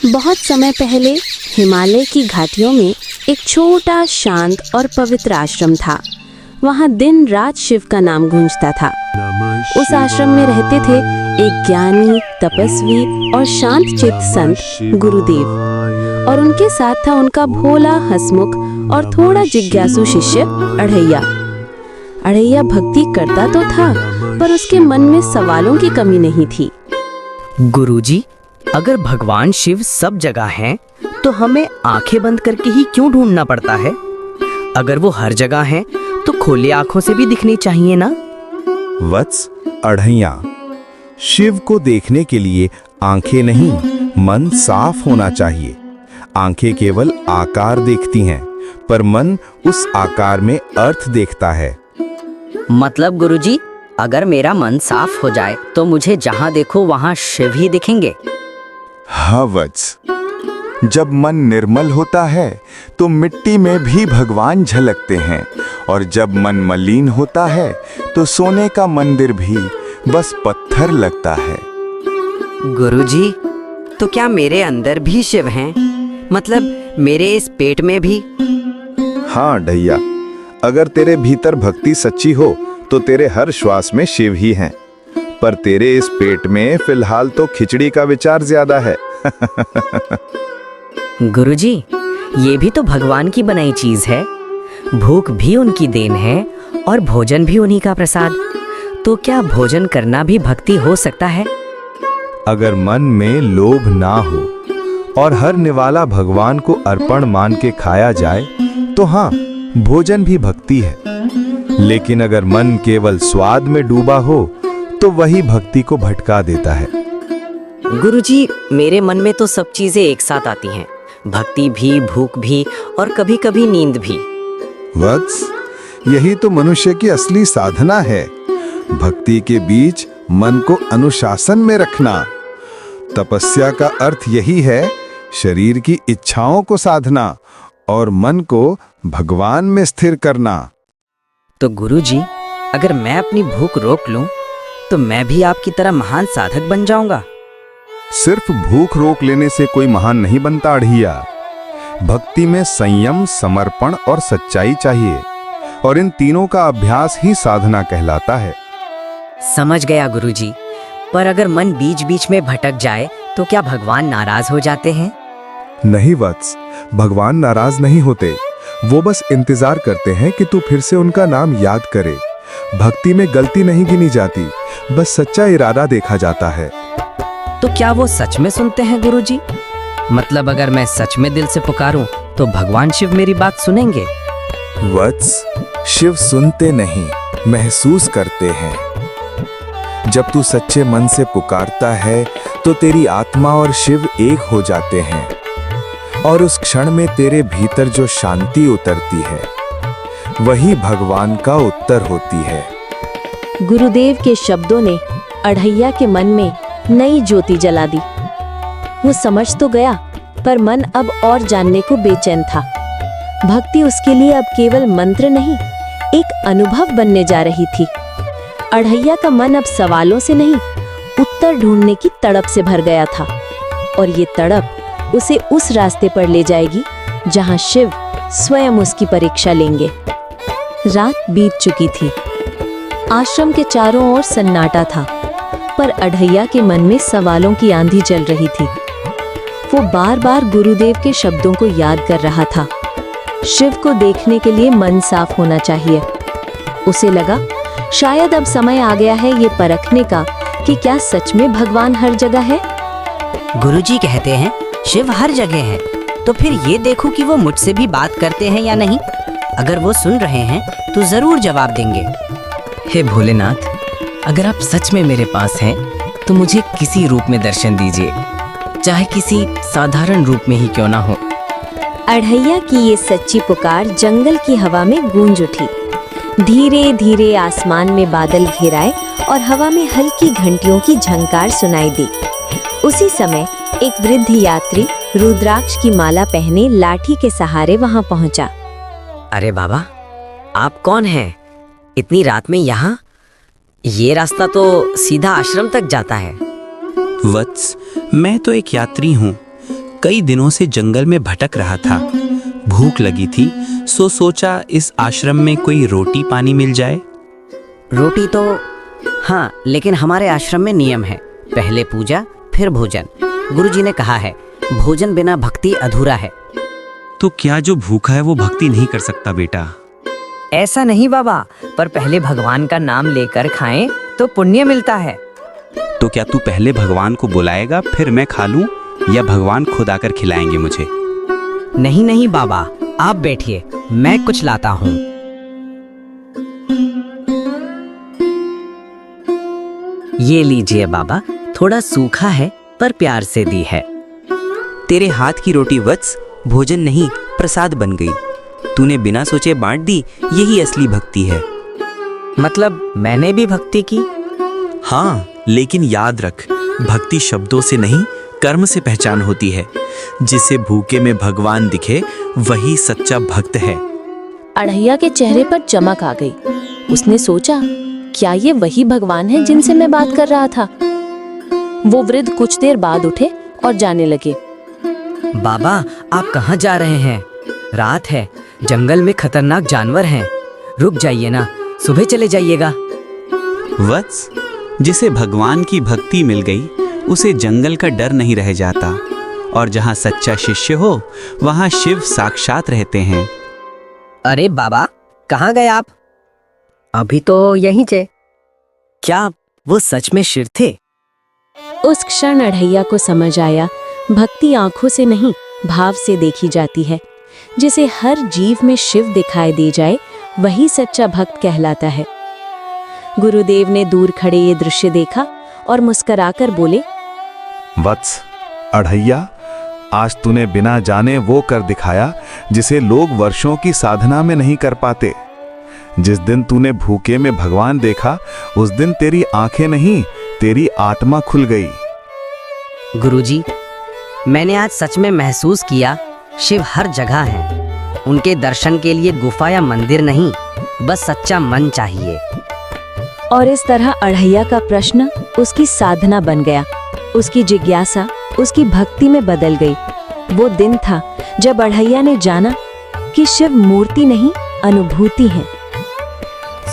बहुत समय पहले हिमालय की घाटियों में एक छोटा शांत और पवित्र आश्रम था। वहाँ दिन रात शिव का नाम गूंजता था। उस आश्रम में रहते थे एक ज्ञानी, तपस्वी और शांत चित्त संत गुरुदेव, और उनके साथ था उनका भोला, हंसमुख और थोड़ा जिज्ञासु शिष्य अढ़ैया। अढ़ैया भक्ति करता तो था, पर उसके मन में सवालों की कमी नहीं थी। गुरुजी, अगर भगवान शिव सब जगह हैं, तो हमें आंखें बंद करके ही क्यों ढूंढना पड़ता है? अगर वो हर जगह हैं, तो खोली आंखों से भी दिखनी चाहिए ना? वत्स अढ़ैया, शिव को देखने के लिए आंखें नहीं, मन साफ होना चाहिए। आंखें केवल आकार देखती हैं, पर मन उस आकार में अर्थ देखता है। मतलब गुरुजी, अगर मेरा मन साफ हो जाए तो मुझे जहाँ देखो वहाँ शिव ही दिखेंगे? हाँ वत्स, जब मन निर्मल होता है तो मिट्टी में भी भगवान झलकते हैं, और जब मन मलिन होता है तो सोने का मंदिर भी बस पत्थर लगता है। गुरुजी, तो क्या मेरे अंदर भी शिव हैं? मतलब मेरे इस पेट में भी? हाँ ढैया, अगर तेरे भीतर भक्ति सच्ची हो तो तेरे हर श्वास में शिव ही हैं, पर तेरे इस पेट में फिलहाल तो खिचड़ी का विचार ज्यादा है। गुरुजी, ये भी तो भगवान की बनाई चीज है। भूख भी उनकी देन है और भोजन भी उन्हीं का प्रसाद। तो क्या भोजन करना भी भक्ति हो सकता है? अगर मन में लोभ ना हो और हर निवाला भगवान को अर्पण मान के खाया जाए तो हाँ, भोजन भी भक्ति है। लेकिन अगर मन केवल स्वाद में डूबा हो तो वही भक्ति को भटका देता है। गुरुजी, मेरे मन में तो सब चीजें एक साथ आती हैं, भक्ति भी, भूख भी और कभी कभी नींद भी। वत्स, यही तो मनुष्य की असली साधना है। भक्ति के बीच मन को अनुशासन में रखना। तपस्या का अर्थ यही है, शरीर की इच्छाओं को साधना और मन को भगवान में स्थिर करना। तो गुरुजी, अगर मैं अपनी भूख रोक लूं, तो मैं भी आपकी तरह महान साधक बन जाऊंगा। सिर्फ भूख रोक लेने से कोई महान नहीं बनता अढ़ैया। भक्ति में संयम, समर्पण और सच्चाई चाहिए, और इन तीनों का अभ्यास ही साधना कहलाता है। समझ गया गुरुजी, पर अगर मन बीच बीच में भटक जाए तो क्या भगवान नाराज हो जाते हैं? नहीं वत्स, भगवान नाराज नहीं होते। वो बस इंतजार करते हैं कि तू फिर से उनका नाम याद करे। भक्ति में गलती नहीं गिनी जाती, बस सच्चा इरादा देखा जाता है। तो क्या वो सच में सुनते हैं गुरुजी? मतलब अगर मैं सच में दिल से पुकारूं तो भगवान शिव मेरी बात सुनेंगे? वत्स, शिव सुनते नहीं, महसूस करते हैं। जब तू सच्चे मन से पुकारता है तो तेरी आत्मा और शिव एक हो जाते हैं, और उस क्षण में तेरे भीतर जो शांति उतरती है वही भगवान का उत्तर होती है। गुरुदेव के शब्दों ने अढ़ैया के मन में नई ज्योति जला दी। वो समझ तो गया, पर मन अब और जानने को बेचैन था। भक्ति उसके लिए अब केवल मंत्र नहीं, एक अनुभव बनने जा रही थी। अढ़ैया का मन अब सवालों से नहीं, उत्तर ढूंढने की तड़प से भर गया था, और ये तड़प उसे उस रास्ते पर ले जाएगी जहां शिव स्वयं उसकी परीक्षा लेंगे। रात बीत चुकी थी। आश्रम के चारों ओर सन्नाटा था, पर अढ़ैया के मन में सवालों की आंधी चल रही थी। वो बार बार गुरुदेव के शब्दों को याद कर रहा था। शिव को देखने के लिए मन साफ होना चाहिए। उसे लगा, शायद अब समय आ गया है ये परखने का कि क्या सच में भगवान हर जगह है। गुरुजी कहते हैं शिव हर जगह है, तो फिर ये देखो कि वो मुझसे भी बात करते हैं या नहीं। अगर वो सुन रहे हैं तो जरूर जवाब देंगे। हे भोलेनाथ, अगर आप सच में मेरे पास हैं तो मुझे किसी रूप में दर्शन दीजिए, चाहे किसी साधारण रूप में ही क्यों ना हो। अढ़ैया की ये सच्ची पुकार जंगल की हवा में गूंज उठी। धीरे धीरे आसमान में बादल घिराए और हवा में हल्की घंटियों की झंकार सुनाई दी। उसी समय एक वृद्ध यात्री रुद्राक्ष की माला पहने लाठी के सहारे वहां पहुंचा। अरे बाबा, आप कौन हैं? इतनी रात में यहाँ? ये रास्ता तो सीधा आश्रम तक जाता है। वत्स, मैं तो एक यात्री हूँ। कई दिनों से जंगल में भटक रहा था। भूख लगी थी, सो सोचा इस आश्रम में कोई रोटी पानी मिल जाए। रोटी तो हाँ, लेकिन हमारे आश्रम में नियम है, पहले पूजा फिर भोजन। गुरुजी ने कहा है भोजन बिना भक्ति अधूरा है। तो क्या जो भूखा है वो भक्ति नहीं कर सकता बेटा? ऐसा नहीं बाबा, पर पहले भगवान का नाम लेकर खाएं तो पुण्य मिलता है। तो क्या तू पहले भगवान को बुलाएगा फिर मैं खा लूं, या भगवान खुद आकर खिलाएंगे मुझे? नहीं नहीं बाबा, आप बैठिए, मैं कुछ लाता हूँ। ये लीजिए बाबा, थोड़ा सूखा है पर प्यार से दी है। तेरे हाथ की रोटी वत्स भोजन नहीं प्रसाद बन गई। तूने बिना सोचे बांट दी, यही असली भक्ति है। मतलब मैंने भी भक्ति की? हाँ, लेकिन याद रख, भक्ति शब्दों से नहीं कर्म से पहचान होती है। जिसे भूखे में भगवान दिखे वही सच्चा भक्त है। अढ़ैया के चेहरे पर चमक आ गई। उसने सोचा, क्या ये वही भगवान है जिनसे मैं बात कर रहा था? वो वृद्ध कुछ देर बाद उठे और जाने लगे। बाबा, आप कहाँ जा रहे हैं? रात है, जंगल में खतरनाक जानवर हैं। रुक जाइए ना, सुबह चले जाइएगा। वत्स, जिसे भगवान की भक्ति मिल गई उसे जंगल का डर नहीं रह जाता, और जहाँ सच्चा शिष्य हो वहाँ शिव साक्षात रहते हैं। अरे बाबा, कहाँ गए आप? अभी तो यहीं थे। क्या वो सच में शिव थे? उस क्षण अढ़ैया को समझ आया, भक्ति आंखों से नहीं भाव से देखी जाती है। जिसे हर जीव में शिव दिखाई दे जाए वही सच्चा भक्त कहलाता है। गुरुदेव ने दूर खड़े ये दृश्य देखा और मुस्कुराकर बोले, वत्स, अढ़ैया, आज तूने बिना जाने वो कर दिखाया जिसे लोग वर्षों की साधना में नहीं कर पाते। जिस दिन तूने भूखे में भगवान देखा उस दिन तेरी आंखें नहीं, तेरी आत्मा खुल गई। गुरुजी, मैंने आज सच में महसूस किया शिव हर जगह है। उनके दर्शन के लिए गुफा या मंदिर नहीं, बस सच्चा मन चाहिए। और इस तरह अढ़ैया का प्रश्न उसकी साधना बन गया। उसकी जिज्ञासा उसकी भक्ति में बदल गई। वो दिन था जब अढ़ैया ने जाना कि शिव मूर्ति नहीं, अनुभूति है।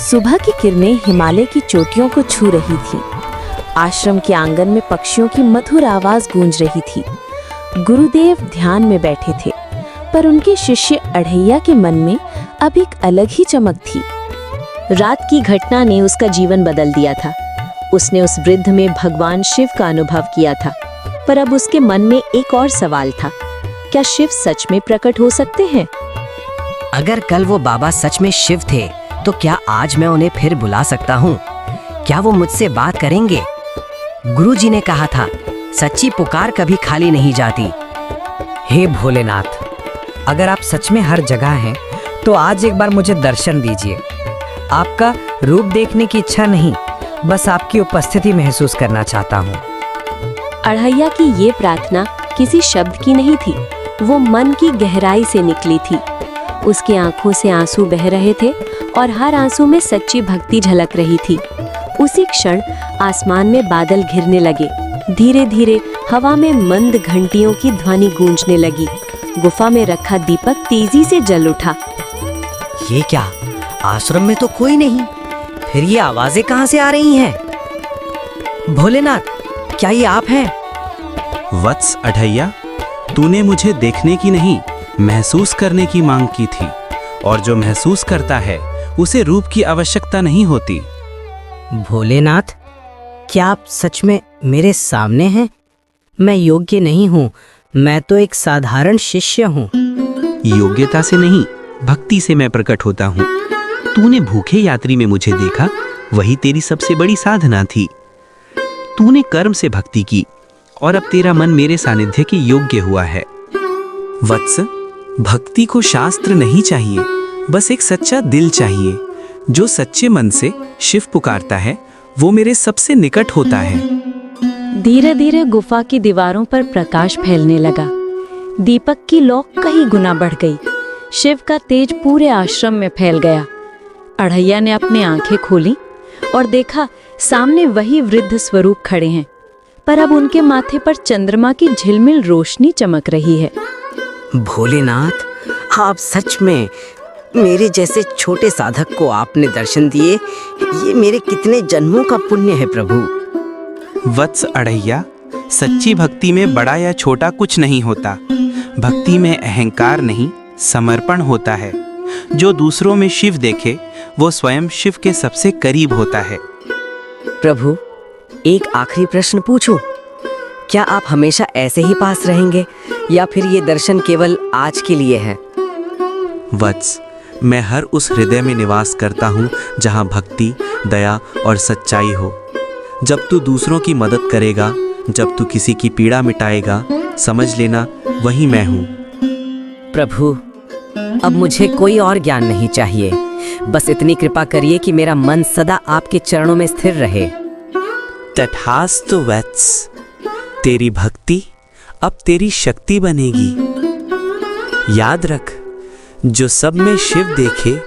सुबह की किरणें हिमालय की चोटियों को छू रही थी। आश्रम के आंगन में पक्षियों की मधुर आवाज गूंज रही थी। गुरुदेव ध्यान में बैठे थे, पर उनके शिष्य अढ़ैया के मन में अब एक अलग ही चमक थी। रात की घटना ने उसका जीवन बदल दिया था। उसने उस वृद्ध में भगवान शिव का अनुभव किया था, पर अब उसके मन में एक और सवाल था, क्या शिव सच में प्रकट हो सकते हैं? अगर कल वो बाबा सच में शिव थे तो क्या आज मैं उन्हें फिर बुला सकता हूँ? क्या वो मुझसे बात करेंगे? गुरुजी ने कहा था सच्ची पुकार कभी खाली नहीं जाती। हे भोलेनाथ, अगर आप सच में हर जगह हैं तो आज एक बार मुझे दर्शन दीजिए। आपका रूप देखने की इच्छा नहीं, बस आपकी उपस्थिति महसूस करना चाहता हूँ। अढ़ैया की ये प्रार्थना किसी शब्द की नहीं थी, वो मन की गहराई से निकली थी। उसकी आंखों से आंसू बह रहे थे और हर आंसू में सच्ची भक्ति झलक रही थी। उसी क्षण आसमान में बादल घिरने लगे। धीरे धीरे हवा में मंद घंटियों की ध्वनि गूंजने लगी। गुफा में रखा दीपक तेजी से जल उठा। ये क्या, आश्रम में तो कोई नहीं, फिर ये आवाजें कहाँ से आ रही हैं? भोलेनाथ, क्या ये आप हैं? वत्स अढ़ैया, तूने मुझे देखने की नहीं, महसूस करने की मांग की थी, और जो महसूस करता है उसे रूप की आवश्यकता नहीं होती। भोलेनाथ, क्या आप सच में मेरे सामने हैं? मैं योग्य नहीं हूँ, मैं तो एक साधारण शिष्य हूँ। योग्यता से नहीं, भक्ति से मैं प्रकट होता हूँ। तूने भूखे यात्री में मुझे देखा, वही तेरी सबसे बड़ी साधना थी। तूने कर्म से भक्ति की और अब तेरा मन मेरे सानिध्य के योग्य हुआ है। वत्स, भक्ति को शास्त्र नहीं चाहिए, बस एक सच्चा दिल चाहिए। जो सच्चे मन से शिव पुकारता है वो मेरे सबसे निकट होता है। धीरे धीरे गुफा की दीवारों पर प्रकाश फैलने लगा। दीपक की लौ कई गुना बढ़ गई। शिव का तेज पूरे आश्रम में फैल गया। अढ़ैया ने अपनी आंखें खोली और देखा सामने वही वृद्ध स्वरूप खड़े हैं। पर अब उनके माथे पर चंद्रमा की झिलमिल रोशनी चमक रही है। भोलेनाथ, आप सच में मेरे जैसे छोटे साधक को आपने दर्शन दिए, ये मेरे कितने जन्मों का पुण्य है प्रभु। वत्स अढ़ैया, सच्ची भक्ति में बड़ा या छोटा कुछ नहीं होता। भक्ति में अहंकार नहीं, समर्पण होता है। जो दूसरों में शिव देखे वो स्वयं शिव के सबसे करीब होता है। प्रभु, एक आखिरी प्रश्न पूछूं? क्या आप हमेशा ऐसे ही पास रहेंगे या फिर ये दर्शन केवल आज के लिए है? वत्स, मैं हर उस हृदय में निवास करता हूँ जहाँ भक्ति, दया और सच्चाई हो। जब तू दूसरों की मदद करेगा, जब तू किसी की पीड़ा मिटाएगा, समझ लेना वही मैं हूँ। प्रभु, अब मुझे कोई और ज्ञान नहीं चाहिए। बस इतनी कृपा करिए कि मेरा मन सदा आपके चरणों में स्थिर रहे। तथास्तु वत्स, तेरी भक्ति अब तेरी शक्ति बनेगी। याद रख, जो सब में शिव देखे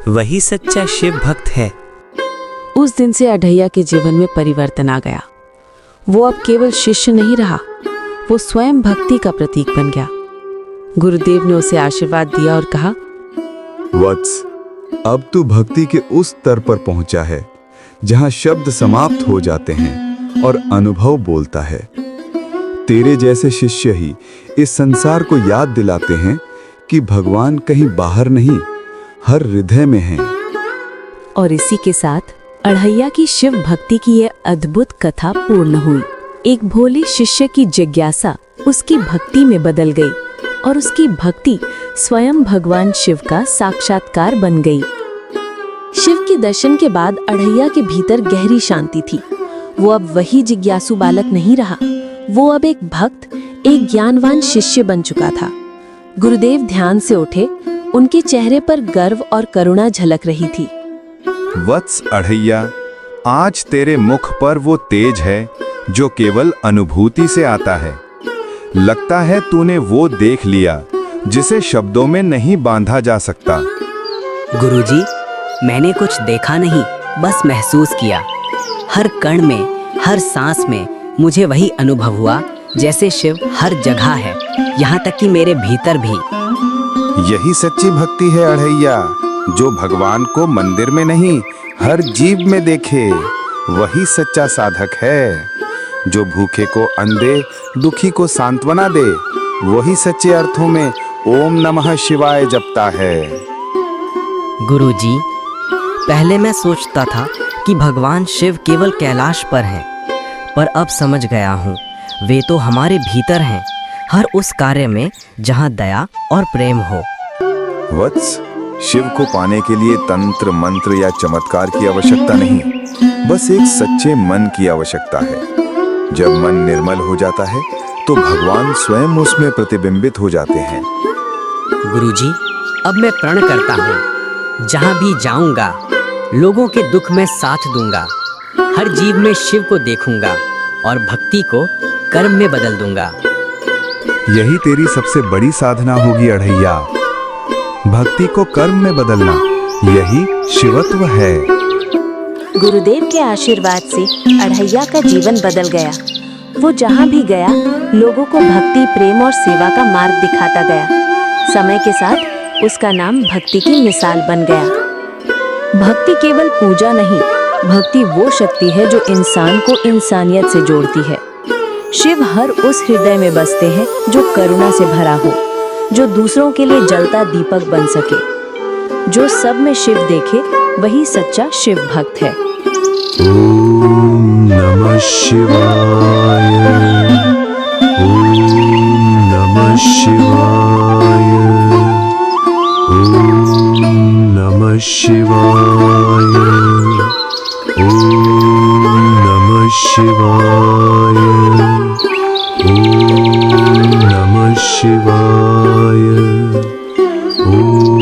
वही सच्चा शिव भक्त है। उस दिन से अढ़ैया के जीवन में परिवर्तन आ गया। वो अब केवल शिष्य नहीं रहा, वो स्वयं भक्ति का प्रतीक बन गया। गुरुदेव ने उसे आशीर्वाद दिया और कहा, वत्स, अब तू भक्ति के उस स्तर पर पहुंचा है जहां शब्द समाप्त हो जाते हैं और अनुभव बोलता है। तेरे जैसे शिष्य ही इस संसार को याद दिलाते हैं कि भगवान कहीं बाहर नहीं, हर हृदय में है। और इसी के साथ अढ़ैया की शिव भक्ति की यह अद्भुत कथा पूर्ण हुई। एक भोले शिष्य की जिज्ञासा उसकी भक्ति में बदल गई और उसकी भक्ति स्वयं भगवान शिव का साक्षात्कार बन गई। शिव के दर्शन के बाद अढ़ैया के भीतर गहरी शांति थी। वो अब वही जिज्ञासु बालक नहीं रहा, वो अब एक भक्त, एक ज्ञानवान शिष्य बन चुका था। गुरुदेव ध्यान से उठे, उनके चेहरे पर गर्व और करुणा झलक रही थी। वत्स अढ़ैया, आज तेरे मुख पर वो तेज है जो केवल अनुभूति से आता है। लगता है तूने वो देख लिया जिसे शब्दों में नहीं बांधा जा सकता। गुरुजी, मैंने कुछ देखा नहीं, बस महसूस किया। हर कण में, हर सांस में मुझे वही अनुभव हुआ जैसे शिव हर जगह है, यहाँ तक कि मेरे भीतर भी। यही सच्ची भक्ति है अढ़ैया, जो भगवान को मंदिर में नहीं, हर जीव में देखे वही सच्चा साधक है। जो भूखे को अन्न दे, दुखी को सांत्वना दे, वही सच्चे अर्थों में ओम नमः शिवाय जपता है। गुरुजी, पहले मैं सोचता था कि भगवान शिव केवल कैलाश पर हैं, पर अब समझ गया हूँ वे तो हमारे भीतर हैं, हर उस कार्य में जहाँ दया और प्रेम हो। वत्स, शिव को पाने के लिए तंत्र, मंत्र या चमत्कार की आवश्यकता नहीं, बस एक सच्चे मन की आवश्यकता है। जब मन निर्मल हो जाता है तो भगवान स्वयं उसमें प्रतिबिंबित हो जाते हैं। गुरुजी, अब मैं प्रण करता हूँ, जहाँ भी जाऊंगा लोगों के दुख में साथ दूंगा, हर जीव में शिव को देखूंगा और भक्ति को कर्म में बदल दूंगा। यही तेरी सबसे बड़ी साधना होगी अढ़ैया, भक्ति को कर्म में बदलना, यही शिवत्व है। गुरुदेव के आशीर्वाद से अढ़ैया का जीवन बदल गया। वो जहाँ भी गया लोगों को भक्ति, प्रेम और सेवा का मार्ग दिखाता गया। समय के साथ उसका नाम भक्ति की मिसाल बन गया। भक्ति केवल पूजा नहीं, भक्ति वो शक्ति है जो इंसान को इंसानियत से जोड़ती है। शिव हर उस हृदय में बसते हैं जो करुणा से भरा हो, जो दूसरों के लिए जलता दीपक बन सके। जो सब में शिव देखे वही सच्चा शिव भक्त है। ओम नमः शिवाय, ओम नमः शिवाय, ओम नमः शिवाय, ओम नमः शिवाय, ओम नमः शिवाय, ओम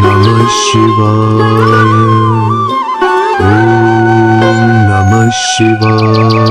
नमः शिवाय, ओम नमः शिवाय।